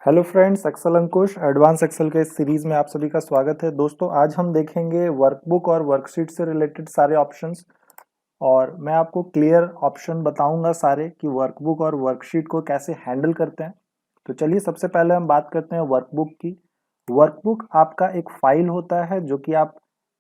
Hello friends, Excel अंकुश advance Excel के इस series में आप सभी का स्वागत है। दोस्तों, आज हम देखेंगे वर्कबुक और वर्कशीट से रिलेटेड सारे ऑप्शंस और मैं आपको क्लियर ऑप्शन बताऊंगा सारे कि वर्कबुक और वर्कशीट को कैसे हैंडल करते हैं। तो चलिए सबसे पहले हम बात करते हैं वर्कबुक की। वर्कबुक आपका एक फाइल होता है जो कि आप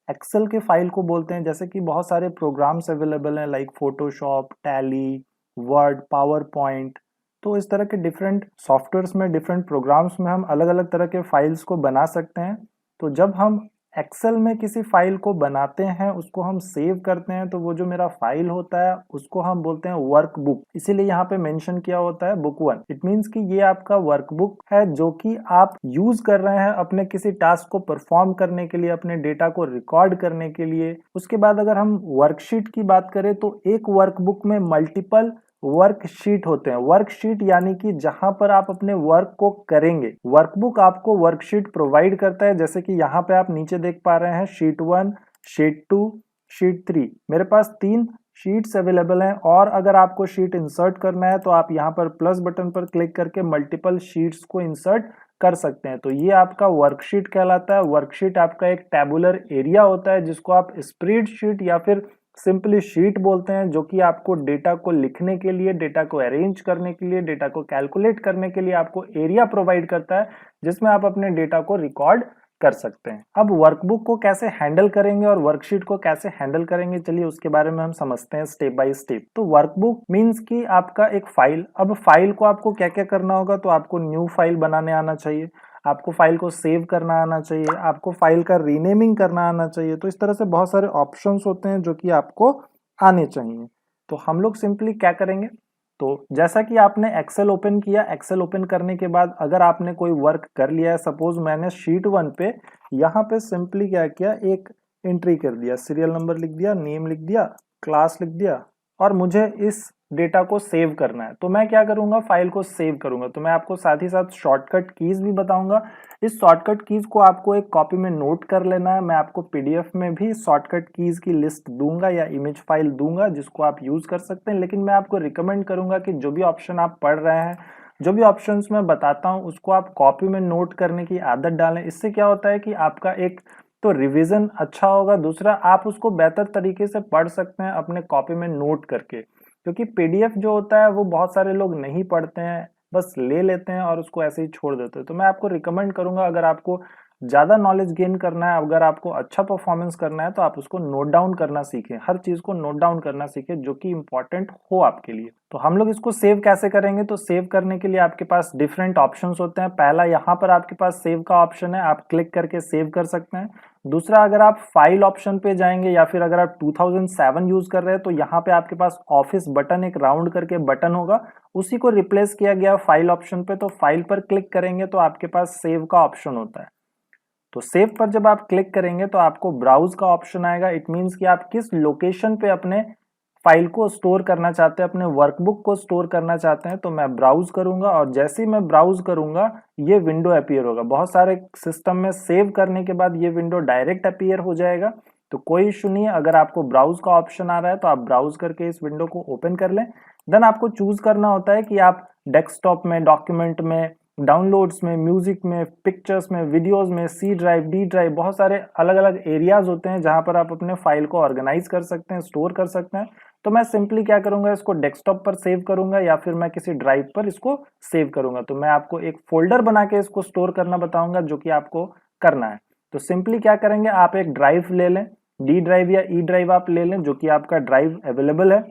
एक्सेल के फाइल को बोलते हैं। जैसे कि बहुत सारे प्रोग्राम्स अवेलेबल हैं like Photoshop, tally, word, power point. तो इस तरह के डिफरेंट सॉफ्टवेयर्स में, डिफरेंट प्रोग्राम्स में हम अलग अलग तरह के फाइल्स को बना सकते हैं। तो जब हम एक्सेल में किसी फाइल को बनाते हैं, उसको हम सेव करते हैं, तो वो जो मेरा फाइल होता है उसको हम बोलते हैं वर्कबुक। इसीलिए यहाँ पे मेंशन किया होता है बुक वन। इट मीन्स कि ये आपका वर्कबुक है जो कि आप यूज कर रहे हैं अपने किसी टास्क को परफॉर्म करने के लिए, अपने डेटा को रिकॉर्ड करने के लिए। उसके बाद अगर हम वर्कशीट की बात करें तो एक वर्कबुक में मल्टीपल वर्कशीट होते हैं। वर्कशीट यानी कि जहां पर आप अपने वर्क को करेंगे। वर्कबुक आपको वर्कशीट प्रोवाइड करता है। जैसे कि यहाँ पे आप नीचे देख पा रहे हैं शीट 1, शीट 2, शीट 3। मेरे पास 3 शीट्स अवेलेबल हैं और अगर आपको शीट इंसर्ट करना है तो आप यहाँ पर प्लस बटन पर क्लिक करके मल्टीपल शीट्स को इंसर्ट कर सकते हैं। तो ये आपका वर्कशीट कहलाता है। वर्कशीट आपका एक टैबुलर एरिया होता है जिसको आप स्प्रेडशीट या फिर सिंपली शीट बोलते हैं, जो कि आपको डेटा को लिखने के लिए, डेटा को अरेंज करने के लिए, डेटा को कैलकुलेट करने के लिए आपको एरिया प्रोवाइड करता है जिसमें आप अपने डेटा को रिकॉर्ड कर सकते हैं। अब वर्कबुक को कैसे हैंडल करेंगे और वर्कशीट को कैसे हैंडल करेंगे, चलिए उसके बारे में हम समझते हैं स्टेप बाय स्टेप। तो वर्कबुक मींस कि आपका एक फाइल। अब फाइल को आपको क्या क्या करना होगा, तो आपको न्यू फाइल बनाने आना चाहिए, आपको फाइल को सेव करना आना चाहिए, आपको फाइल का रीनेमिंग करना आना चाहिए। तो इस तरह से बहुत सारे ऑप्शंस होते हैं जो कि आपको आने चाहिए। तो हम लोग सिंपली क्या करेंगे, तो जैसा कि आपने एक्सेल ओपन किया, एक्सेल ओपन करने के बाद अगर आपने कोई वर्क कर लिया है, सपोज मैंने शीट 1 पे यहाँ पे सिंपली क्या किया, एक एंट्री कर दिया, सीरियल नंबर लिख दिया, नेम लिख दिया, क्लास लिख दिया और मुझे इस डेटा को सेव करना है। तो मैं क्या करूंगा, फाइल को सेव करूंगा। तो मैं आपको साथ ही साथ शॉर्टकट कीज भी बताऊंगा। इस शॉर्टकट कीज को आपको एक कॉपी में नोट कर लेना है। मैं आपको पीडीएफ में भी शॉर्टकट कीज की लिस्ट दूंगा या इमेज फाइल दूंगा जिसको आप यूज कर सकते हैं। लेकिन मैं आपको रिकमेंड करूंगा कि जो भी ऑप्शन आप पढ़ रहे हैं, जो भी ऑप्शंस मैं बताता हूं, उसको आप कॉपी में नोट करने की आदत डालें। इससे क्या होता है कि आपका एक तो रिवीजन अच्छा होगा, दूसरा आप उसको बेहतर तरीके से पढ़ सकते हैं अपने कॉपी में नोट करके। क्योंकि पीडीएफ जो होता है वो बहुत सारे लोग नहीं पढ़ते हैं, बस ले लेते हैं और उसको ऐसे ही छोड़ देते हैं। तो मैं आपको रिकमेंड करूंगा, अगर आपको ज्यादा नॉलेज गेन करना है, अगर आपको अच्छा परफॉर्मेंस करना है, तो आप उसको नोट डाउन करना सीखें। हर चीज को नोट डाउन करना सीखें जो कि इंपॉर्टेंट हो आपके लिए। तो हम लोग इसको सेव कैसे करेंगे, तो सेव करने के लिए आपके पास डिफरेंट ऑप्शंस होते हैं। पहला यहाँ पर आपके पास सेव का ऑप्शन है, आप क्लिक करके सेव कर सकते हैं। दूसरा, अगर आप फाइल ऑप्शन पे जाएंगे या फिर अगर आप 2007 यूज कर रहे हैं तो यहाँ पे आपके पास ऑफिस बटन, एक राउंड करके बटन होगा, उसी को रिप्लेस किया गया फाइल ऑप्शन पे। तो फाइल पर क्लिक करेंगे तो आपके पास सेव का ऑप्शन होता है। तो सेव पर जब आप क्लिक करेंगे तो आपको ब्राउज का ऑप्शन आएगा। इट मीन्स कि आप किस लोकेशन पे अपने फाइल को स्टोर करना चाहते हैं, अपने वर्कबुक को स्टोर करना चाहते हैं। तो मैं ब्राउज करूंगा और जैसे ही मैं ब्राउज करूंगा ये विंडो अपीयर होगा। बहुत सारे सिस्टम में सेव करने के बाद ये विंडो डायरेक्ट अपीयर हो जाएगा, तो कोई इशू नहीं है। अगर आपको ब्राउज का ऑप्शन आ रहा है तो आप ब्राउज करके इस विंडो को ओपन कर लें। देन आपको चूज करना होता है कि आप डेस्कटॉप में, डॉक्यूमेंट में, डाउनलोड्स में, म्यूजिक में, पिक्चर्स में, वीडियोस में, सी ड्राइव, डी ड्राइव, बहुत सारे अलग अलग एरियाज होते हैं जहां पर आप अपने फाइल को ऑर्गेनाइज कर सकते हैं, स्टोर कर सकते हैं। तो मैं सिंपली क्या करूंगा, इसको डेस्कटॉप पर सेव करूंगा या फिर मैं किसी ड्राइव पर इसको सेव करूंगा। तो मैं आपको एक फोल्डर बना के इसको स्टोर करना बताऊंगा जो कि आपको करना है। तो सिंपली क्या करेंगे, आप एक ड्राइव ले लें, डी ड्राइव या ई ड्राइव आप ले लें जो कि आपका ड्राइव अवेलेबल है।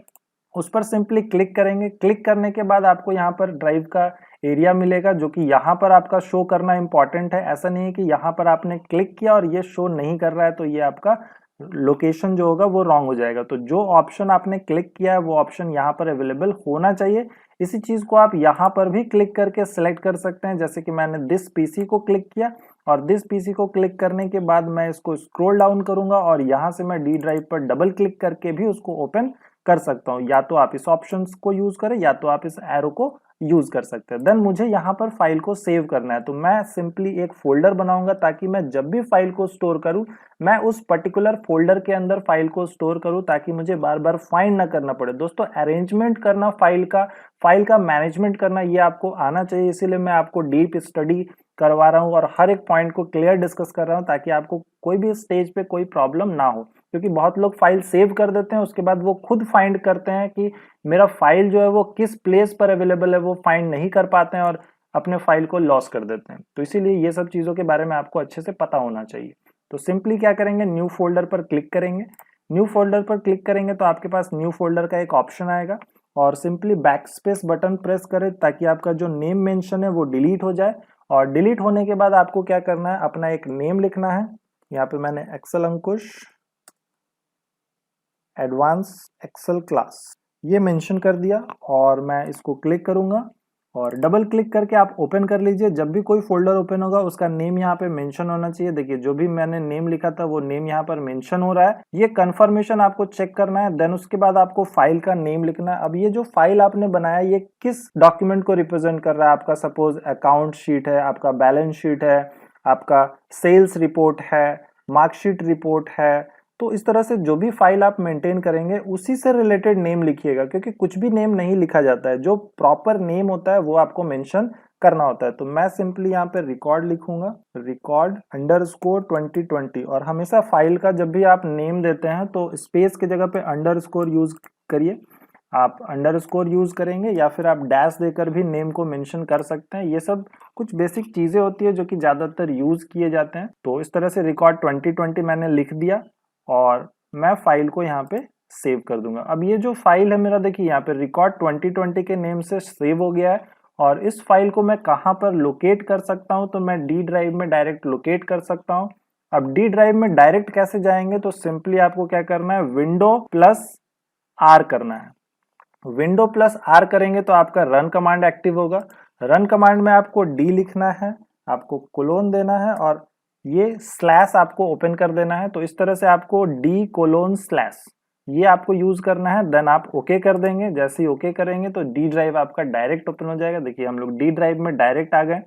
उस पर सिंपली क्लिक करेंगे। क्लिक करने के बाद आपको यहाँ पर ड्राइव का एरिया मिलेगा जो कि यहाँ पर आपका शो करना इंपॉर्टेंट है। ऐसा नहीं है कि यहाँ पर आपने क्लिक किया और ये शो नहीं कर रहा है तो ये आपका लोकेशन जो होगा वो रॉन्ग हो जाएगा। तो जो ऑप्शन आपने क्लिक किया है वो ऑप्शन यहाँ पर अवेलेबल होना चाहिए। इसी चीज को आप यहाँ पर भी क्लिक करके सिलेक्ट कर सकते हैं। जैसे कि मैंने दिस पीसी को क्लिक किया और दिस पीसी को क्लिक करने के बाद मैं इसको स्क्रॉल डाउन करूंगा और यहाँ से मैं डी ड्राइव पर डबल क्लिक करके भी उसको ओपन कर सकता हूँ। या तो आप इस ऑप्शन को यूज करें या तो आप इस एरो को यूज कर सकते हैं। देन मुझे यहाँ पर फाइल को सेव करना है, तो मैं सिंपली एक फोल्डर बनाऊंगा ताकि मैं जब भी फाइल को स्टोर करूं मैं उस पर्टिकुलर फोल्डर के अंदर फाइल को स्टोर करूं, ताकि मुझे बार बार फाइंड ना करना पड़े। दोस्तों अरेंजमेंट करना, फाइल का मैनेजमेंट करना, ये आपको आना चाहिए, इसीलिए मैं आपको डीप स्टडी करवा रहा हूँ और हर एक पॉइंट को क्लियर डिस्कस कर रहा हूँ, ताकि आपको कोई भी स्टेज पे कोई प्रॉब्लम ना हो। क्योंकि बहुत लोग फाइल सेव कर देते हैं, उसके बाद वो खुद फाइंड करते हैं कि मेरा फाइल जो है वो किस प्लेस पर अवेलेबल है, वो फाइंड नहीं कर पाते हैं और अपने फाइल को लॉस कर देते हैं। तो इसीलिए ये सब चीजों के बारे में आपको अच्छे से पता होना चाहिए। तो सिंपली क्या करेंगे, न्यू फोल्डर पर क्लिक करेंगे। न्यू फोल्डर पर क्लिक करेंगे तो आपके पास न्यू फोल्डर का एक ऑप्शन आएगा और सिंपली बैकस्पेस बटन प्रेस करें ताकि आपका जो नेम मेंशन है वो डिलीट हो जाए। और डिलीट होने के बाद आपको क्या करना है, अपना एक नेम लिखना है। यहाँ पे मैंने एक्सेल अंकुश एडवांस एक्सेल क्लास ये मेंशन कर दिया और मैं इसको क्लिक करूंगा और डबल क्लिक करके आप ओपन कर लीजिए। जब भी कोई फोल्डर ओपन होगा उसका नेम यहाँ पे मेंशन होना चाहिए। देखिए जो भी मैंने नेम लिखा था वो नेम यहाँ पर मेंशन हो रहा है, ये कंफर्मेशन आपको चेक करना है। देन उसके बाद आपको फाइल का नेम लिखना है। अब ये जो फाइल आपने बनाया ये किस डॉक्यूमेंट को रिप्रेजेंट कर रहा है, आपका सपोज अकाउंट शीट है, आपका बैलेंस शीट है, आपका सेल्स रिपोर्ट है, मार्कशीट रिपोर्ट है। तो इस तरह से जो भी फाइल आप मेंटेन करेंगे उसी से रिलेटेड नेम लिखिएगा, क्योंकि कुछ भी नेम नहीं लिखा जाता है, जो प्रॉपर नेम होता है वो आपको मेंशन करना होता है। तो मैं सिंपली यहाँ पे रिकॉर्ड लिखूंगा, रिकॉर्ड अंडरस्कोर 2020। और हमेशा फाइल का जब भी आप नेम देते हैं तो स्पेस की जगह पे अंडरस्कोर यूज करिए। आप अंडरस्कोर यूज करेंगे या फिर आप डैश देकर भी नेम को मेंशन कर सकते हैं। ये सब कुछ बेसिक चीजें होती है जो कि ज्यादातर यूज किए जाते हैं। तो इस तरह से रिकॉर्ड 2020 मैंने लिख दिया और मैं फाइल को यहाँ पे सेव कर दूंगा। अब ये जो फाइल है मेरा, देखिए यहाँ पे रिकॉर्ड 2020 के नेम से सेव हो गया है। और इस फाइल को मैं कहाँ पर लोकेट कर सकता हूँ, तो मैं डी ड्राइव में डायरेक्ट लोकेट कर सकता हूँ। अब डी ड्राइव में डायरेक्ट कैसे जाएंगे, तो सिंपली आपको क्या करना है, विंडो प्लस आर करना है। विंडो प्लस आर करेंगे तो आपका रन कमांड एक्टिव होगा। रन कमांड में आपको डी लिखना है, आपको कोलोन देना है और ये स्लैश आपको ओपन कर देना है। तो इस तरह से आपको डी कोलोन स्लैश ये आपको यूज करना है। देन आप ओके कर देंगे। जैसे ही ओके करेंगे तो डी ड्राइव आपका डायरेक्ट ओपन हो जाएगा। देखिए हम लोग डी ड्राइव में डायरेक्ट आ गए।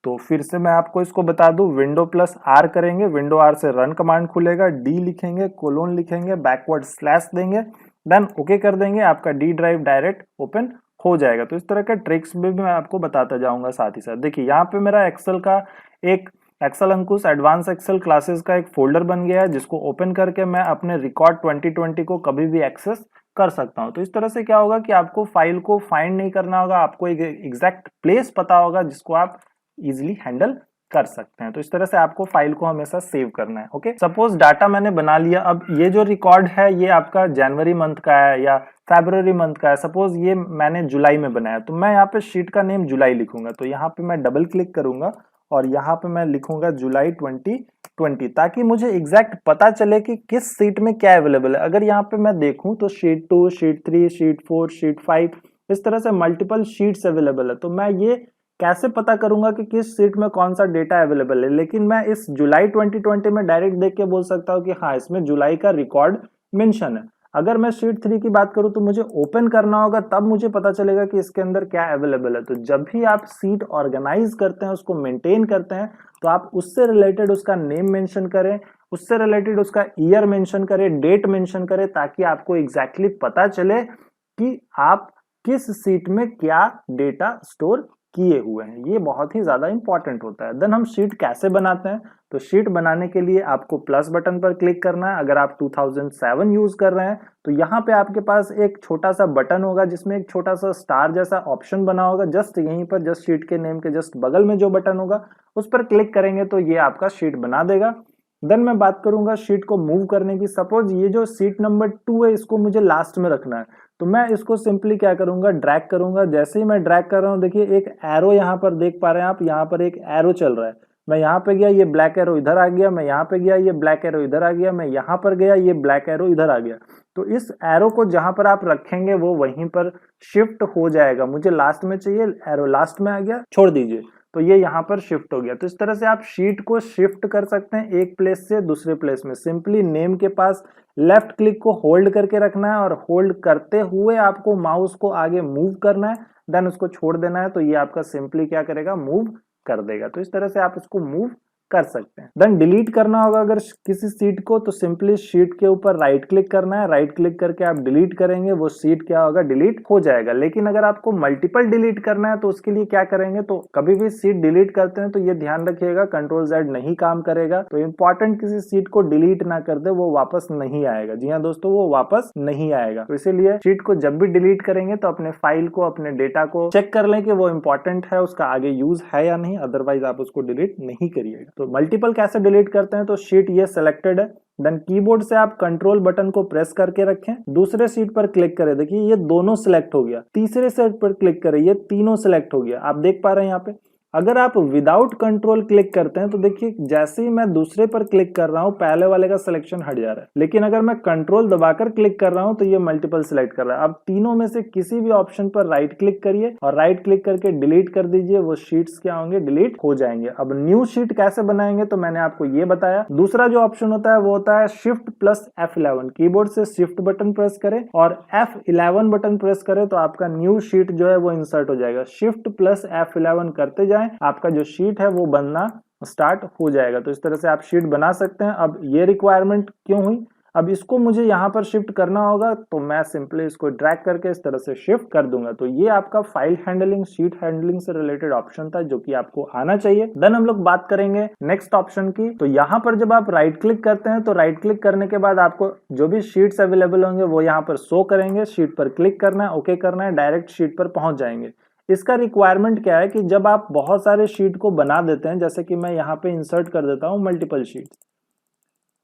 तो फिर से मैं आपको इसको बता दूं, विंडो प्लस आर करेंगे, विंडो आर से रन कमांड खुलेगा, डी लिखेंगे, कोलोन लिखेंगे, बैकवर्ड स्लैश देंगे, देन ओके कर देंगे, आपका डी ड्राइव डायरेक्ट ओपन हो जाएगा। तो इस तरह के ट्रिक्स भी मैं आपको बताता जाऊंगा साथ ही साथ। देखिए यहाँ पे मेरा एक्सेल का एक एक्सेल अंकुश एडवांस एक्सेल क्लासेस का एक फोल्डर बन गया है, जिसको ओपन करके मैं अपने रिकॉर्ड 2020 को कभी भी एक्सेस कर सकता हूं। तो इस तरह से क्या होगा कि आपको फाइल को फाइंड नहीं करना होगा, आपको एक एग्जैक्ट प्लेस पता होगा जिसको आप इजिली हैंडल कर सकते हैं। तो इस तरह से आपको फाइल को हमेशा सेव करना है। ओके, सपोज डाटा मैंने बना लिया। अब ये जो रिकॉर्ड है ये आपका जनवरी मंथ का है या फरवरी मंथ का है। सपोज ये मैंने जुलाई में बनाया, तो मैं यहाँ पे शीट का नेम जुलाई लिखूंगा। तो यहाँ पे मैं डबल क्लिक करूंगा और यहाँ पे मैं लिखूंगा जुलाई 2020, ताकि मुझे एग्जैक्ट पता चले कि किस शीट में क्या अवेलेबल है। अगर यहाँ पे मैं देखूं तो शीट 2, शीट 3, शीट 4, शीट 5 इस तरह से मल्टीपल शीट्स अवेलेबल है। तो मैं ये कैसे पता करूंगा कि किस शीट में कौन सा डेटा अवेलेबल है, लेकिन मैं इस जुलाई 2020 में डायरेक्ट देख के बोल सकता हूँ कि हाँ इसमें जुलाई का रिकॉर्ड मेंशन है। अगर मैं शीट 3 की बात करूं तो मुझे ओपन करना होगा, तब मुझे पता चलेगा कि इसके अंदर क्या अवेलेबल है। तो जब भी आप शीट ऑर्गेनाइज करते हैं, उसको मेंटेन करते हैं, तो आप उससे रिलेटेड उसका नेम मेंशन करें, उससे रिलेटेड उसका ईयर मेंशन करें, डेट मेंशन करें, ताकि आपको एग्जैक्टली पता चले कि आप किस शीट में क्या डेटा स्टोर किए हुए हैं। ये बहुत ही ज्यादा इंपॉर्टेंट होता है। देन हम शीट कैसे बनाते हैं, तो शीट बनाने के लिए आपको प्लस बटन पर क्लिक करना है। अगर आप 2007 यूज कर रहे हैं तो यहाँ पे आपके पास एक छोटा सा बटन होगा जिसमें एक छोटा सा स्टार जैसा ऑप्शन बना होगा। जस्ट यहीं पर, जस्ट शीट के नेम के जस्ट बगल में जो बटन होगा उस पर क्लिक करेंगे तो ये आपका शीट बना देगा। देन मैं बात करूंगा शीट को मूव करने की। सपोज ये जो शीट नंबर 2 है इसको मुझे लास्ट में रखना है, तो मैं इसको सिंपली क्या करूंगा, ड्रैग करूंगा। जैसे ही मैं ड्रैग कर रहा हूं, देखिए एक एरो यहाँ पर देख पा रहे हैं आप, यहाँ पर एक एरो चल रहा है। मैं यहाँ पे गया, ये ब्लैक एरो इधर आ गया, मैं यहाँ पे गया, ये ब्लैक एरो इधर आ गया, मैं यहाँ पर गया, ये ब्लैक एरो इधर आ गया। तो इस एरो को जहां पर आप रखेंगे वो वहीं पर शिफ्ट हो जाएगा। मुझे लास्ट में चाहिए, एरो लास्ट में आ गया, छोड़ दीजिए, तो ये यहाँ पर शिफ्ट हो गया। तो इस तरह से आप शीट को शिफ्ट कर सकते हैं एक प्लेस से दूसरे प्लेस में। सिंपली नेम के पास लेफ्ट क्लिक को होल्ड करके रखना है और होल्ड करते हुए आपको माउस को आगे मूव करना है, देन उसको छोड़ देना है, तो ये आपका सिंपली क्या करेगा, मूव कर देगा। तो इस तरह से आप इसको मूव कर सकते हैं। देन डिलीट करना होगा अगर किसी सीट को, तो सिंपली शीट के ऊपर राइट क्लिक करना है, राइट क्लिक करके आप डिलीट करेंगे, वो सीट क्या होगा, डिलीट हो जाएगा। लेकिन अगर आपको मल्टीपल डिलीट करना है तो उसके लिए क्या करेंगे, तो कभी भी सीट डिलीट करते हैं तो ये ध्यान रखिएगा Ctrl+Z नहीं काम करेगा। तो इंपॉर्टेंट किसी सीट को डिलीट ना कर दे, वो वापस नहीं आएगा। जी हाँ दोस्तों, वो वापस नहीं आएगा। तो इसीलिए शीट को जब भी डिलीट करेंगे तो अपने फाइल को, अपने डेटा को चेक कर लें कि वो इंपॉर्टेंट है, उसका आगे यूज है या नहीं, अदरवाइज आप उसको डिलीट नहीं करिएगा। तो मल्टीपल कैसे डिलीट करते हैं, तो शीट ये सिलेक्टेड है, देन कीबोर्ड से आप कंट्रोल बटन को प्रेस करके रखें, दूसरे शीट पर क्लिक करें, देखिए ये दोनों सिलेक्ट हो गया, तीसरे शीट पर क्लिक करें, ये तीनों सिलेक्ट हो गया। आप देख पा रहे हैं यहाँ पे। अगर आप विदाउट कंट्रोल क्लिक करते हैं तो देखिए जैसे ही मैं दूसरे पर क्लिक कर रहा हूं पहले वाले का सिलेक्शन हट जा रहा है, लेकिन अगर मैं कंट्रोल दबाकर क्लिक कर रहा हूं तो ये मल्टीपल सिलेक्ट कर रहा है। अब तीनों में से किसी भी ऑप्शन पर राइट क्लिक करिए और राइट क्लिक करके डिलीट कर दीजिए, वो शीट्स क्या होंगे, डिलीट हो जाएंगे। अब न्यू शीट कैसे बनाएंगे तो मैंने आपको ये बताया। दूसरा जो ऑप्शन होता है वो होता है शिफ्ट प्लस F11। कीबोर्ड से शिफ्ट बटन प्रेस करें और F11 बटन प्रेस करें तो आपका न्यू शीट जो है वो इंसर्ट हो जाएगा। शिफ्ट प्लस F11 करते जाएं, आपका जो शीट है वो बनना स्टार्ट हो जाएगा। तो इस तरह से आप शीट बना सकते हैं। अब ये रिक्वायरमेंट क्यों हुई, अब इसको मुझे यहाँ पर शिफ्ट करना होगा तो मैं सिंपली इसको ड्रैग करके इस तरह से शिफ्ट कर दूंगा। तो ये आपका फाइल हैंडलिंग, शीट हैंडलिंग से रिलेटेड ऑप्शन था जो कि आपको आना चाहिए। देन हम लोग बात करेंगे नेक्स्ट ऑप्शन की। तो यहाँ पर जब आप राइट क्लिक करते हैं तो राइट क्लिक करने के बाद आपको जो भी शीट्स अवेलेबल होंगे वो यहाँ पर शो करेंगे। शीट पर क्लिक करना है, ओके करना है, डायरेक्ट शीट पर पहुंच जाएंगे। इसका रिक्वायरमेंट क्या है कि जब आप बहुत सारे शीट को बना देते हैं, जैसे कि मैं यहाँ पे इंसर्ट कर देता हूँ मल्टीपल शीट,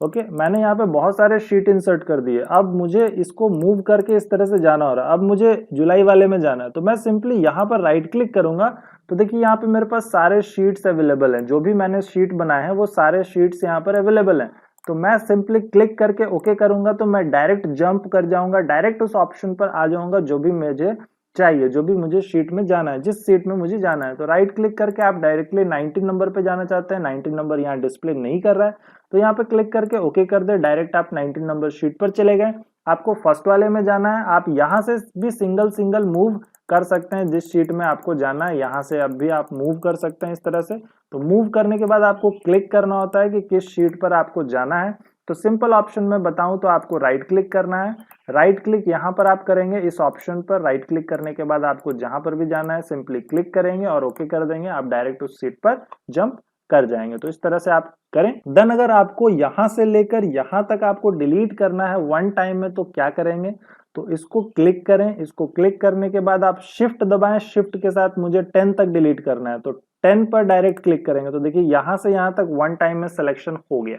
ओके, मैंने यहाँ पे बहुत सारे शीट इंसर्ट कर दिए। अब मुझे इसको मूव करके इस तरह से जाना हो रहा है। अब मुझे जुलाई वाले में जाना है तो मैं सिंपली यहाँ पर राइट क्लिक करूंगा तो देखिए यहाँ पे मेरे पास सारे शीट्स अवेलेबल हैं। जो भी मैंने शीट बनाए हैं वो सारे शीट्स यहाँ पर अवेलेबल हैं। तो मैं सिंपली क्लिक करके ओके करूंगा तो मैं डायरेक्ट जंप कर जाऊंगा, डायरेक्ट उस ऑप्शन पर आ जाऊंगा जो भी मुझे चाहिए, जो भी मुझे शीट में जाना है, जिस शीट में मुझे जाना है। तो राइट क्लिक करके आप डायरेक्टली 19 नंबर पे जाना चाहते हैं, 19 नंबर यहाँ डिस्प्ले नहीं कर रहा है तो यहाँ पे क्लिक करके ओके कर दे, डायरेक्ट आप 19 नंबर शीट पर चले गए। आपको फर्स्ट वाले में जाना है, आप यहाँ से भी सिंगल सिंगल मूव कर सकते हैं जिस शीट में आपको जाना है, यहाँ से अब भी आप मूव कर सकते हैं इस तरह से। तो मूव करने के बाद आपको क्लिक करना होता है कि किस शीट पर आपको जाना है। तो सिंपल ऑप्शन में बताऊं तो आपको राइट क्लिक करना है, राइट क्लिक यहाँ पर आप करेंगे इस ऑप्शन पर, राइट क्लिक करने के बाद आपको जहां पर भी जाना है सिंपली क्लिक करेंगे और ओके कर देंगे, आप डायरेक्ट उस सीट पर जंप कर जाएंगे। तो इस तरह से आप करें। देन अगर आपको यहां से लेकर यहां तक आपको डिलीट करना है वन टाइम में तो क्या करेंगे, तो इसको क्लिक करें, इसको क्लिक करने के बाद आप शिफ्ट दबाएं, शिफ्ट के साथ मुझे 10 तक डिलीट करना है तो 10 पर डायरेक्ट क्लिक करेंगे तो देखिए यहां से यहां तक वन टाइम में सिलेक्शन हो गया।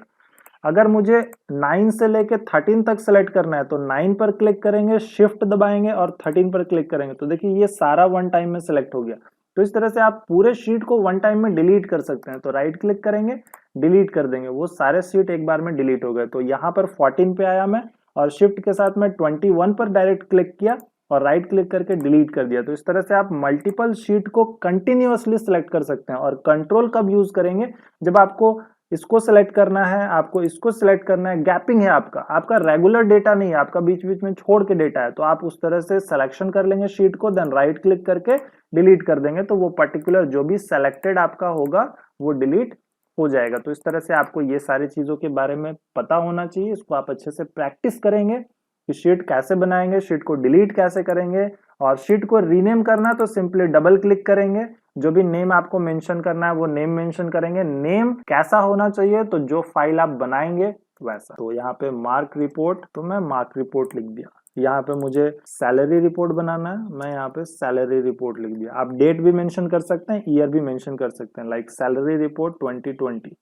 अगर मुझे 9 से लेके 13 तक सेलेक्ट करना है तो 9 पर क्लिक करेंगे, शिफ्ट दबाएंगे और 13 पर क्लिक करेंगे तो देखिए ये सारा वन टाइम में सेलेक्ट हो गया। तो इस तरह से आप पूरे शीट को वन टाइम में डिलीट कर सकते हैं। तो राइट क्लिक करेंगे, डिलीट कर देंगे, वो सारे शीट एक बार में डिलीट हो गए। तो यहाँ पर 14 पे आया मैं और शिफ्ट के साथ मैं 21 पर डायरेक्ट क्लिक किया और राइट क्लिक करके डिलीट कर दिया। तो इस तरह से आप मल्टीपल शीट को कंटिन्यूअसली सिलेक्ट कर सकते हैं। और कंट्रोल कब यूज करेंगे, जब आपको इसको सिलेक्ट करना है, आपको इसको सिलेक्ट करना है, गैपिंग है आपका रेगुलर डेटा नहीं है, आपका बीच बीच में छोड़ के डेटा है, तो आप उस तरह से सिलेक्शन कर लेंगे शीट को, देन राइट क्लिक करके डिलीट कर देंगे तो वो पर्टिकुलर जो भी सिलेक्टेड आपका होगा वो डिलीट हो जाएगा। तो इस तरह से आपको ये सारी चीजों के बारे में पता होना चाहिए। इसको आप अच्छे से प्रैक्टिस करेंगे कि शीट कैसे बनाएंगे, शीट को डिलीट कैसे करेंगे। और शीट को रीनेम करना तो सिंपली डबल क्लिक करेंगे, जो भी नेम आपको मेंशन करना है वो नेम मेंशन करेंगे। नेम कैसा होना चाहिए, तो जो फाइल आप बनाएंगे वैसा। तो यहाँ पे मार्क रिपोर्ट, तो मैं मार्क रिपोर्ट लिख दिया। यहाँ पे मुझे सैलरी रिपोर्ट बनाना है, मैं यहाँ पे सैलरी रिपोर्ट लिख दिया। आप डेट भी मेंशन कर सकते हैं, ईयर भी मेंशन कर सकते हैं, लाइक सैलरी रिपोर्ट 2020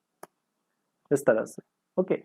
इस तरह से। ओके,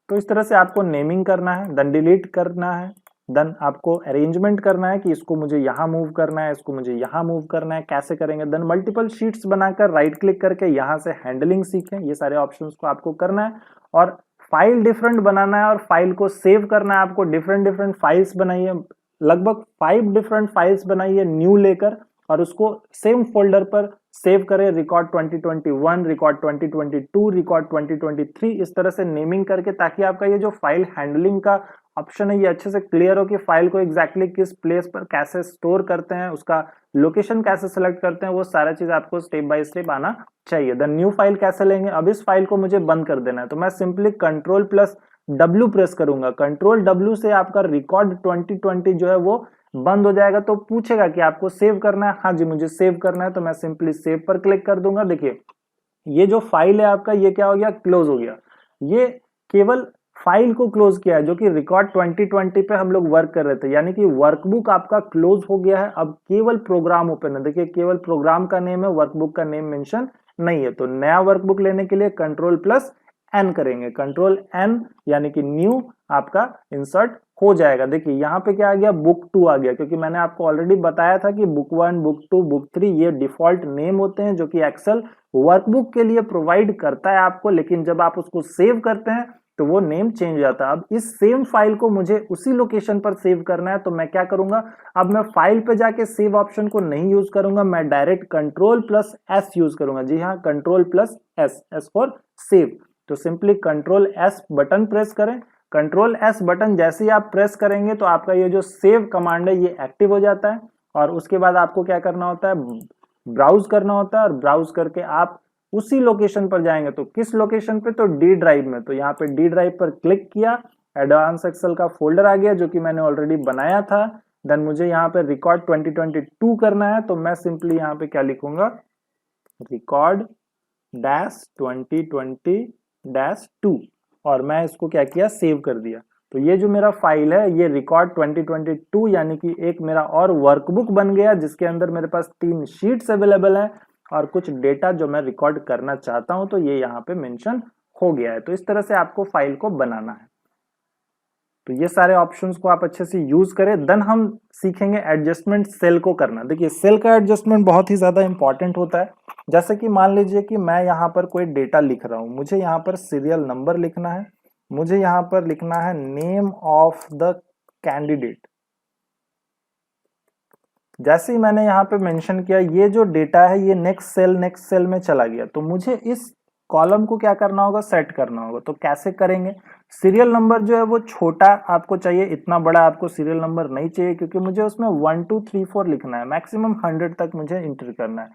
तो इस तरह से आपको नेमिंग करना है, देन डिलीट करना है। देन आपको अरेंजमेंट करना है कि इसको मुझे यहाँ मूव करना है, इसको मुझे यहाँ मूव करना है, कैसे करेंगे। देन मल्टीपल शीट्स बनाकर राइट क्लिक करके यहाँ से हैंडलिंग सीखें, ये सारे ऑप्शंस को आपको करना है। और फाइल डिफरेंट बनाना है और फाइल को सेव करना है आपको। डिफरेंट डिफरेंट फाइल्स बनाइए, लगभग 5 डिफरेंट फाइल्स बनाइए न्यू लेकर, और उसको सेम फोल्डर पर सेव करें। रिकॉर्ड 2021, रिकॉर्ड 2022, रिकॉर्ड 2023, इस तरह से नेमिंग करके, ताकि आपका ये जो फाइल हैंडलिंग का ऑप्शन है ये अच्छे से क्लियर हो कि फाइल को एग्जैक्टली किस प्लेस पर कैसे स्टोर करते हैं, उसका लोकेशन कैसे सेलेक्ट करते हैं, वो सारा चीज आपको स्टेप बाय स्टेप आना चाहिए। द न्यू फाइल कैसे लेंगे, अब इस फाइल को मुझे बंद कर देना है, तो मैं सिंपली Ctrl+W प्रेस करूंगा। Ctrl+W से आपका रिकॉर्ड 2020 जो है वो बंद हो जाएगा। तो पूछेगा कि आपको सेव करना है, हाँ जी मुझे सेव करना है, तो मैं सिंपली सेव पर क्लिक कर दूंगा। देखिए ये जो फाइल है आपका, ये क्या हो गया, क्लोज हो गया। ये केवल फाइल को क्लोज किया है, जो कि रिकॉर्ड 2020 पे हम लोग वर्क कर रहे थे, यानी कि वर्कबुक आपका क्लोज हो गया है। अब केवल प्रोग्राम ओपन है। देखिए केवल प्रोग्राम का नेम है, वर्कबुक का नेम मेंशन नहीं है। तो नया वर्कबुक लेने के लिए Ctrl+N करेंगे। Ctrl+N यानी कि न्यू आपका इंसर्ट हो जाएगा। देखिए यहाँ पे क्या आ गया, बुक 2 आ गया, क्योंकि मैंने आपको ऑलरेडी बताया था कि बुक 1, बुक 2, बुक 3 ये डिफॉल्ट नेम होते हैं जो कि एक्सेल वर्कबुक के लिए प्रोवाइड करता है आपको, लेकिन जब आप उसको सेव करते हैं तो वो नेम चेंज हो जाता है। अब इस सेम फाइल को मुझे उसी लोकेशन पर सेव करना है, तो मैं क्या करूंगा, अब मैं फाइल पे जाके सेव ऑप्शन को नहीं यूज करूंगा, मैं डायरेक्ट Ctrl+S यूज करूंगा। जी हाँ, Ctrl+S, S फॉर सेव। तो सिंपली Ctrl+S बटन प्रेस करें। Ctrl+S बटन जैसे ही आप प्रेस करेंगे तो आपका ये जो सेव कमांड है ये एक्टिव हो जाता है। और उसके बाद आपको क्या करना होता है, ब्राउज करना होता है, और ब्राउज करके आप उसी लोकेशन पर जाएंगे। तो किस लोकेशन पे, तो डी ड्राइव में। तो यहाँ पे डी ड्राइव पर क्लिक किया, एडवांस एक्सेल का फोल्डर आ गया जो कि मैंने ऑलरेडी बनाया था। देन मुझे यहाँ पे रिकॉर्ड 2022 करना है, तो मैं सिंपली यहाँ पे क्या लिखूंगा, record-2020-2, और मैं इसको क्या किया, सेव कर दिया। तो ये जो मेरा फाइल है ये रिकॉर्ड 2022 यानी कि एक मेरा और वर्कबुक बन गया, जिसके अंदर मेरे पास 3 शीट्स अवेलेबल हैं और कुछ डेटा जो मैं रिकॉर्ड करना चाहता हूं, तो ये यहाँ पे मेंशन हो गया है। तो इस तरह से आपको फाइल को बनाना है। तो ये सारे ऑप्शंस को आप अच्छे से यूज करें। देन हम सीखेंगे एडजस्टमेंट सेल को करना। देखिए सेल का एडजस्टमेंट बहुत ही ज्यादा इंपॉर्टेंट होता है। जैसे कि मान लीजिए कि मैं यहाँ पर कोई डेटा लिख रहा हूँ, मुझे यहाँ पर सीरियल नंबर लिखना है, मुझे यहाँ पर लिखना है नेम ऑफ द कैंडिडेट। जैसे ही मैंने यहाँ पे मेंशन किया, ये जो डेटा है ये नेक्स्ट सेल में चला गया। तो मुझे इस कॉलम को क्या करना होगा, सेट करना होगा। तो कैसे करेंगे, सीरियल नंबर जो है वो छोटा आपको चाहिए, इतना बड़ा आपको सीरियल नंबर नहीं चाहिए, क्योंकि मुझे उसमें 1 2 3 4 लिखना है, मैक्सिमम 100 तक मुझे इंटर करना है।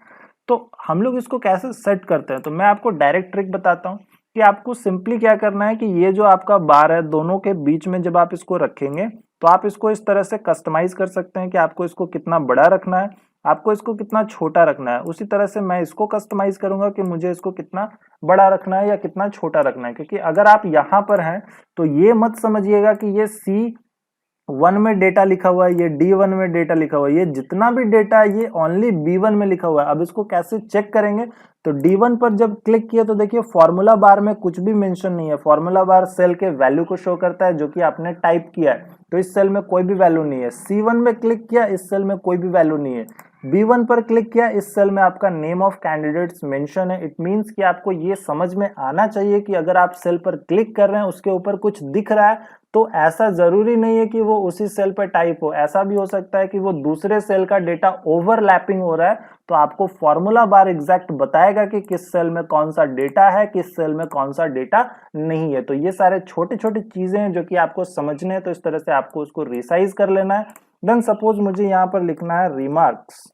तो हम लोग इसको कैसे सेट करते हैं, तो मैं आपको डायरेक्ट ट्रिक बताता हूँ कि आपको सिंपली क्या करना है कि ये जो आपका बार है, दोनों के बीच में जब आप इसको रखेंगे तो आप इसको इस तरह से कस्टमाइज कर सकते हैं कि आपको इसको कितना बड़ा रखना है, आपको इसको कितना छोटा रखना है। उसी तरह से मैं इसको कस्टमाइज करूंगा कि मुझे इसको कितना बड़ा रखना है या कितना छोटा रखना है। क्योंकि अगर आप यहाँ पर हैं तो ये मत समझिएगा कि ये C1 में डेटा लिखा हुआ है, ये D1 में डेटा लिखा हुआ है, ये जितना भी डेटा है ये ओनली B1 में लिखा हुआ है। अब इसको कैसे चेक करेंगे, तो D1 पर जब क्लिक किया तो देखिए फॉर्मूला बार में कुछ भी मेंशन नहीं है। फॉर्मूला बार सेल के वैल्यू को शो करता है जो कि आपने टाइप किया है, तो इस सेल में कोई भी वैल्यू नहीं है। C1 में क्लिक किया, इस सेल में कोई भी वैल्यू नहीं है। B1 पर क्लिक किया, इस सेल में आपका नेम ऑफ कैंडिडेट्स मेंशन है। इट मींस कि आपको ये समझ में आना चाहिए कि अगर आप सेल पर क्लिक कर रहे हैं उसके ऊपर कुछ दिख रहा है, तो ऐसा जरूरी नहीं है कि वो उसी सेल पर टाइप हो। ऐसा भी हो सकता है कि वो दूसरे सेल का डेटा ओवरलैपिंग हो रहा है, तो आपको फॉर्मूला बार एग्जैक्ट बताएगा कि किस सेल में कौन सा डेटा है, किस सेल में कौन सा डेटा नहीं है। तो ये सारे छोटे छोटे चीजें हैं जो कि आपको समझने हैं। तो इस तरह से आपको उसको रिसाइज कर लेना है। देन सपोज मुझे यहाँ पर लिखना है रिमार्क्स,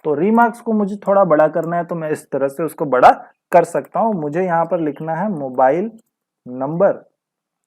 तो रिमार्क्स को मुझे थोड़ा बड़ा करना है, तो मैं इस तरह से उसको बड़ा कर सकता हूं। मुझे यहाँ पर लिखना है मोबाइल नंबर,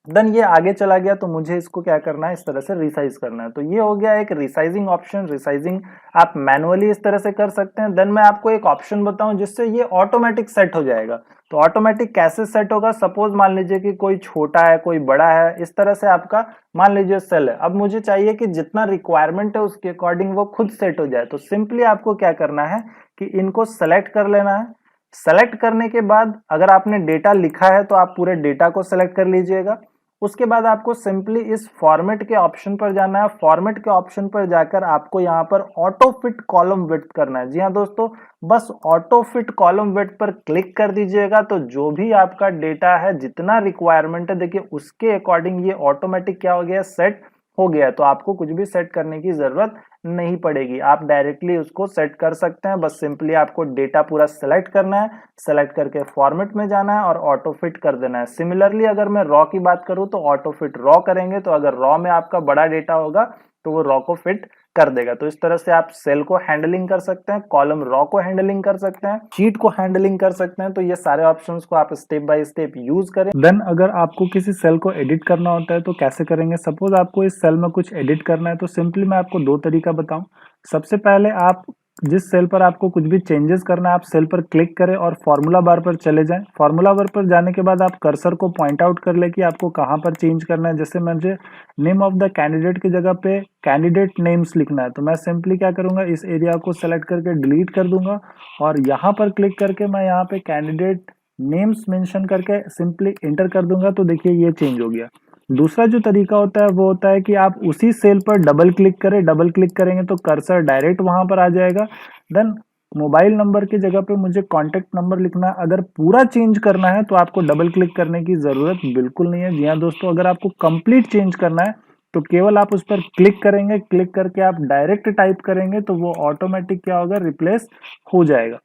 देन ये आगे चला गया, तो मुझे इसको क्या करना है, इस तरह से रिसाइज करना है। तो ये हो गया एक रिसाइजिंग ऑप्शन। रिसाइजिंग आप मैनुअली इस तरह से कर सकते हैं। देन मैं आपको एक ऑप्शन बताऊं जिससे ये ऑटोमेटिक सेट हो जाएगा। तो ऑटोमेटिक कैसे सेट होगा, सपोज मान लीजिए कि कोई छोटा है कोई बड़ा है, इस तरह से आपका मान लीजिए सेल है। अब मुझे चाहिए कि जितना रिक्वायरमेंट है उसके अकॉर्डिंग वो खुद सेट हो जाए। तो सिंपली आपको क्या करना है कि इनको सेलेक्ट कर लेना है। सेलेक्ट करने के बाद अगर आपने डेटा लिखा है तो आप पूरे डेटा को सेलेक्ट कर लीजिएगा। उसके बाद आपको सिंपली इस फॉर्मेट के ऑप्शन पर जाना है। फॉर्मेट के ऑप्शन पर जाकर आपको यहाँ पर ऑटो फिट कॉलम विड्थ करना है। जी हाँ दोस्तों, बस ऑटो फिट कॉलम विड्थ पर क्लिक कर दीजिएगा तो जो भी आपका डेटा है, जितना रिक्वायरमेंट है, देखिए उसके अकॉर्डिंग ये ऑटोमेटिक क्या हो गया, सेट हो गया। तो आपको कुछ भी सेट करने की जरूरत नहीं पड़ेगी, आप डायरेक्टली उसको सेट कर सकते हैं। बस सिंपली आपको डेटा पूरा सेलेक्ट करना है, सेलेक्ट करके फॉर्मेट में जाना है और ऑटो फिट कर देना है। सिमिलरली अगर मैं रॉ की बात करूं तो ऑटो फिट रॉ करेंगे तो अगर रॉ में आपका बड़ा डेटा होगा तो वो रॉ को फिट कर देगा। तो इस तरह से आप सेल को हैंडलिंग कर सकते हैं, कॉलम रॉ को हैंडलिंग कर सकते हैं, शीट को हैंडलिंग कर सकते हैं। तो ये सारे ऑप्शंस को आप स्टेप बाय स्टेप यूज करें। देन अगर आपको किसी सेल को एडिट करना होता है तो कैसे करेंगे। सपोज आपको इस सेल में कुछ एडिट करना है तो सिंपली मैं आपको दो तरीका बताऊं। सबसे पहले आप जिस सेल पर आपको कुछ भी चेंजेस करना है, आप सेल पर क्लिक करें और फॉर्मूला बार पर चले जाएं। फॉर्मूला बार पर जाने के बाद आप कर्सर को पॉइंट आउट कर ले कि आपको कहां पर चेंज करना है। जैसे मुझे नेम ऑफ द कैंडिडेट की जगह पे कैंडिडेट नेम्स लिखना है तो मैं सिंपली क्या करूंगा, इस एरिया को सेलेक्ट करके डिलीट कर दूंगा और यहाँ पर क्लिक करके मैं यहाँ पे कैंडिडेट नेम्स मेंशन करके सिंपली एंटर कर दूंगा। तो देखिए ये चेंज हो गया। दूसरा जो तरीका होता है वो होता है कि आप उसी सेल पर डबल क्लिक करें। डबल क्लिक करेंगे तो कर्सर डायरेक्ट वहां पर आ जाएगा। देन मोबाइल नंबर की जगह पे मुझे कॉन्टेक्ट नंबर लिखना है। अगर पूरा चेंज करना है तो आपको डबल क्लिक करने की जरूरत बिल्कुल नहीं है। जी हाँ दोस्तों, अगर आपको कंप्लीट चेंज करना है तो केवल आप उस पर क्लिक करेंगे, क्लिक करके आप डायरेक्ट टाइप करेंगे तो वो ऑटोमेटिक क्या होगा, रिप्लेस हो जाएगा।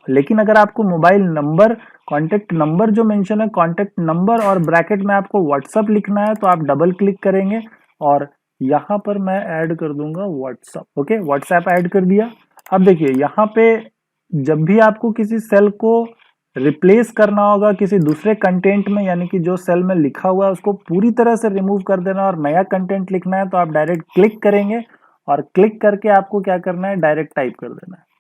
लेकिन अगर आपको मोबाइल नंबर, कॉन्टेक्ट नंबर जो मेंशन है, कॉन्टेक्ट नंबर और ब्रैकेट में आपको व्हाट्सअप लिखना है तो आप डबल क्लिक करेंगे और यहाँ पर मैं ऐड कर दूंगा व्हाट्सअप। ओके, व्हाट्सएप ऐड कर दिया। अब देखिए यहाँ पे जब भी आपको किसी सेल को रिप्लेस करना होगा किसी दूसरे कंटेंट में, यानी कि जो सेल में लिखा हुआ है उसको पूरी तरह से रिमूव कर देना और नया कंटेंट लिखना है तो आप डायरेक्ट क्लिक करेंगे और क्लिक करके आपको क्या करना है, डायरेक्ट टाइप कर देना है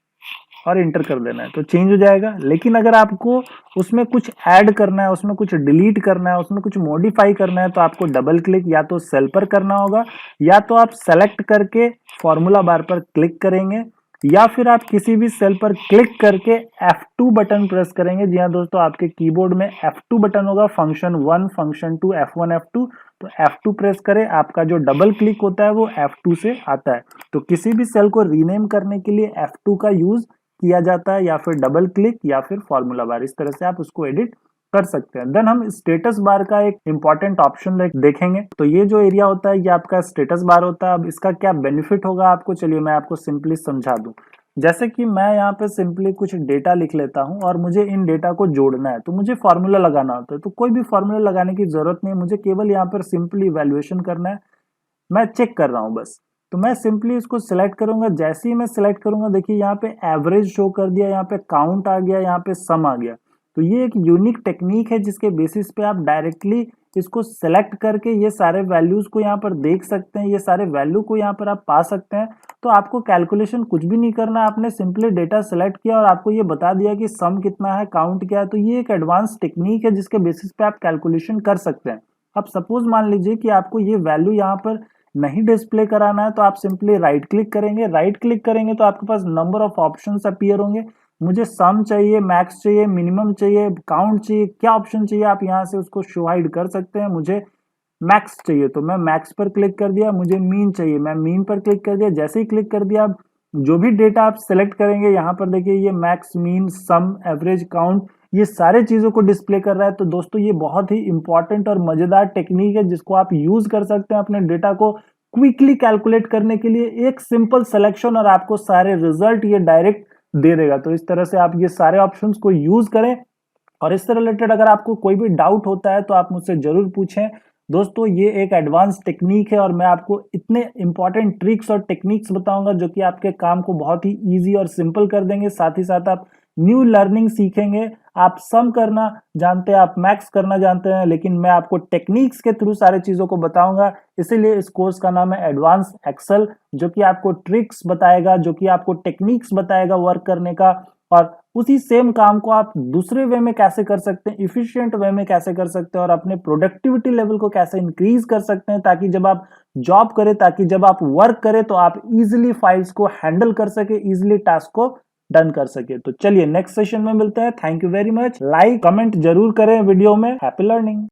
और इंटर कर देना है तो चेंज हो जाएगा। लेकिन अगर आपको उसमें कुछ ऐड करना है, उसमें कुछ डिलीट करना है, उसमें कुछ मॉडिफाई करना है तो आपको डबल क्लिक या तो सेल पर करना होगा या तो आप सेलेक्ट करके फॉर्मूला बार पर क्लिक करेंगे या फिर आप किसी भी सेल पर क्लिक करके F2 बटन प्रेस करेंगे। जी हाँ दोस्तों, आपके कीबोर्ड में F2 बटन होगा, फंक्शन 1, फंक्शन 2, F1, F2। तो F2 प्रेस करें, आपका जो डबल क्लिक होता है वो F2 से आता है। तो किसी भी सेल को रीनेम करने के लिए F2 का यूज किया जाता है या फिर डबल क्लिक या फिर फॉर्मूला बार, इस तरह से आप उसको एडिट कर सकते हैं। देन हम स्टेटस बार का एक इंपॉर्टेंट ऑप्शन देखेंगे। तो ये जो एरिया होता है ये आपका स्टेटस बार होता है। अब इसका क्या बेनिफिट होगा आपको, चलिए मैं आपको सिंपली समझा दूं। जैसे कि मैं यहाँ पे सिंपली कुछ डेटा लिख लेता हूँ और मुझे इन डेटा को जोड़ना है तो मुझे फॉर्मूला लगाना होता है। तो कोई भी फॉर्मूला लगाने की जरूरत नहीं है, मुझे केवल यहाँ पर सिंपली इवैल्यूएशन करना है। मैं चेक कर रहा हूँ बस, तो मैं सिंपली इसको सिलेक्ट करूंगा। जैसे ही मैं सिलेक्ट करूंगा देखिए यहाँ पे एवरेज शो कर दिया, यहाँ पे काउंट आ गया, यहाँ पे सम आ गया। तो ये एक यूनिक टेक्निक है जिसके बेसिस पे आप डायरेक्टली इसको सिलेक्ट करके ये सारे वैल्यूज को यहाँ पर देख सकते हैं, ये सारे वैल्यू को यहाँ पर आप पा सकते हैं। तो आपको कैलकुलेशन कुछ भी नहीं करना है, आपने सिंपली डेटा सेलेक्ट किया और आपको ये बता दिया कि सम कितना है, काउंट क्या है। तो ये एक एडवांस टेक्निक है जिसके बेसिस पे आप कैलकुलेशन कर सकते हैं। अब सपोज मान लीजिए कि आपको ये वैल्यू यहाँ पर नहीं डिस्प्ले कराना है तो आप सिंपली राइट क्लिक करेंगे। राइट क्लिक करेंगे तो आपके पास नंबर ऑफ ऑप्शंस अपीयर होंगे। मुझे सम चाहिए, मैक्स चाहिए, मिनिमम चाहिए, काउंट चाहिए, क्या ऑप्शन चाहिए आप यहाँ से उसको शो हाइड कर सकते हैं। मुझे मैक्स चाहिए तो मैं मैक्स पर क्लिक कर दिया। मुझे मीन चाहिए, मैं मीन पर क्लिक कर दिया। जैसे ही क्लिक कर दिया, जो भी डेटा आप सेलेक्ट करेंगे यहाँ पर देखिए ये मैक्स, मीन, सम, एवरेज, काउंट, ये सारे चीजों को डिस्प्ले कर रहा है। तो दोस्तों ये बहुत ही इंपॉर्टेंट और मजेदार टेक्निक है जिसको आप यूज कर सकते हैं अपने डेटा को क्विकली कैलकुलेट करने के लिए। एक सिंपल सिलेक्शन और आपको सारे रिजल्ट ये डायरेक्ट दे देगा। तो इस तरह से आप ये सारे ऑप्शंस को यूज करें और इससे रिलेटेड अगर आपको कोई भी डाउट होता है तो आप मुझसे जरूर पूछें। दोस्तों ये एक एडवांस टेक्निक है और मैं आपको इतने इंपॉर्टेंट ट्रिक्स और टेक्निक्स बताऊंगा जो कि आपके काम को बहुत ही इजी और सिंपल कर देंगे। साथ ही साथ आप न्यू लर्निंग सीखेंगे। आप सम करना जानते हैं, आप मैक्स करना जानते हैं, लेकिन मैं आपको टेक्निक्स के थ्रू सारे चीजों को बताऊंगा। इसीलिए इस कोर्स का नाम है एडवांस एक्सेल, जो कि आपको ट्रिक्स बताएगा, जो कि आपको टेक्निक्स बताएगा वर्क करने का। और उसी सेम काम को आप दूसरे वे में कैसे कर सकते हैं, इफिशिएंट वे में कैसे कर सकते हैं और अपने प्रोडक्टिविटी लेवल को कैसे इंक्रीज कर सकते हैं, ताकि जब आप जॉब करें, ताकि जब आप वर्क करें तो आप इजीली फाइल्स को हैंडल कर सके, इजीली टास्क को डन कर सके। तो चलिए नेक्स्ट सेशन में मिलते हैं। Thank you very much. Like comment जरूर करें वीडियो में। Happy learning.